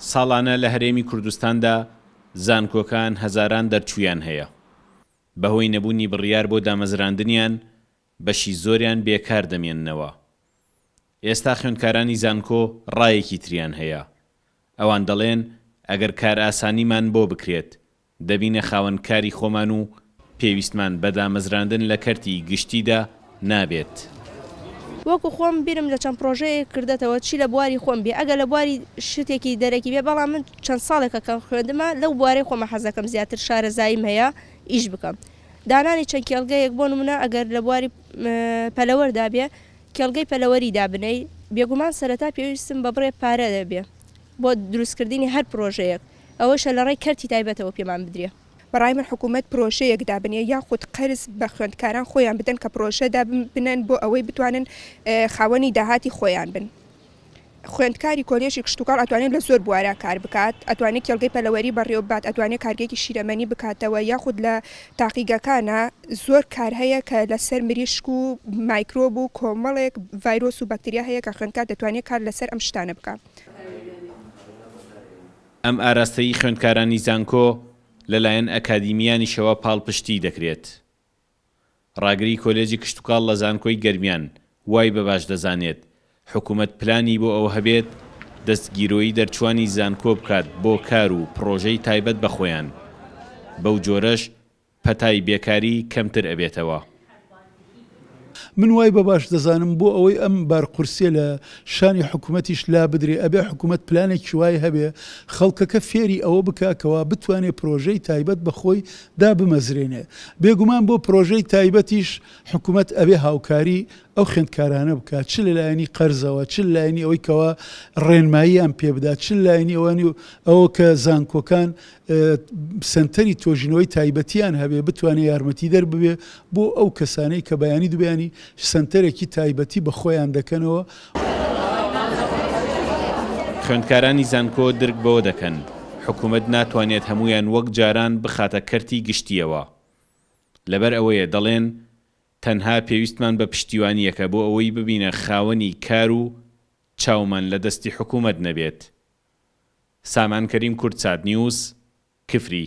ساڵانە لە هەرێمی کوردستاندا زانکۆکان هەزاران دەرچوویان هەیە. بەهۆی نەبوونی بڕیار بۆ دامەزراندنیان بەشی زۆریان بێکار دەمێننەوە. ئێستا خوێندکارانی زانکۆ ڕایەکی تریان هەیە. ئەوان دەڵێن ئەگەر کار ئاسانیمان بۆ بکرێت دەبینە خاوەنکاری خۆمان و پێویستمان بە دامەزراندن لە کەرتی گشتیدا نابێت. وەکو خۆم بیرم لە چەند پرۆژەیە کردێتەوە چی لە بواری خۆم بێ ئەگەر لە بواری شتێکی دەرەکی بێ بەڵام من چەند ساڵێکە کە خوێندمە لەو بوارەی خۆمە حەزەکەم زیاتر شارەزاییم هەیە ئیش بکەم. دانانی چەند کێڵگەیەک بۆ نمونە ئەگەر لە بواری پەلەوەردا بێ کێڵگەی پەلەوەری دابنەی بێگومان سەرەتا پێویستم بە بڕێ پارە دەبێ بۆ دروستکردنی هەر پرۆژەیەک ئەوەشە لە ڕێی کەرتی تایبەتەوە پێمان بدرێ. بەڕای من حکوومەت پرۆژەیەک دابنێ یاخود قەرز بە خوێندکاران خۆیان بدەن کە پرۆژە دابنن بۆ ئەوەی بتوانن خاوەنی داهاتی خۆیان بن. خوێندکاری کۆلێژی کشتتوکاڵ ئەتوانێت لە زۆر بوارە کار بکات، ئەتوانێت کێڵگەی پەلەوەری بەڕێوە بات، ئەتوانێت کارگێکی شیرەمەنی بکاتەوە، یاخود لە تاقیگەکانە زۆر کار هەیە کە لەسەر مریشک و مایکرۆب و کۆمەڵێک ڤایرۆس و بەکتریا هەیە کە خوێندکار دەتوانێت کار لەسەر ئەم شتانە بکات. ئەم ئاراستەی خوێندکارانی زانکۆ لەلایەن ئەکادیمیانیشەوە پاڵپشتی دەکرێت. ڕاگری کۆلێجی کشتتوکاڵ لە زانکۆی گەرمیان وای بەباش دەزانێت حکوومەت پلانی بۆ ئەوە هەبێت دەستگیرۆیی دەرچوانی زانکۆ بکات بۆ کار و پرۆژەی تایبەت بە خۆیان. بەو جۆرەش پەتای بێکاری کەمتر ئەبێتەوە. من وای بەباش دەزانم بۆ ئەوەی ئەم بارقورسیە لە شانی حکوومەتیش لا بدرێ ئەبێ حکوومەت پلانێکی وای هەبێ خەڵکەکە فێری ئەوە بکاکەوە بتوانێت پرۆژەی تایبەت بەخۆی دا بمەزرێنێ. بێگومان بۆ پرۆژەی تایبەتیش حکوومەت ئەبێ هاوکاری ئەو خوێندکارانە بکات، چ لەلایەنی قەرزەوە، چ لایەنی ئەوەی کەوە ڕێنماییان پێ بدات، چ لایەنی ئەوانی ئەوە کە زانکۆکان سنتەری تۆژینەوەی تایبەتیان هەبێ بتوانێت یارمەتی دەرببێ بۆ ئەو کەسانەی کە بەیانی دوبیانی سنتەرێکی تایبەتی بە خۆیان دەکەنەوە. خوێندکارانی زانکۆ درک بەوە دەکەن حکوومەت ناتوانێت هەمویان وەک جاران بخاتە کەرتی گشتیەوە. لەبەر ئەوەیە دەڵێن تەنها پێویستمان بە پشتیوانیەکە بۆ ئەوەی ببینە خاوەنی کار و چاومان لە دەستی حکوومەت نەبێت. سامان کەریم کورد چاد نیوز کفری.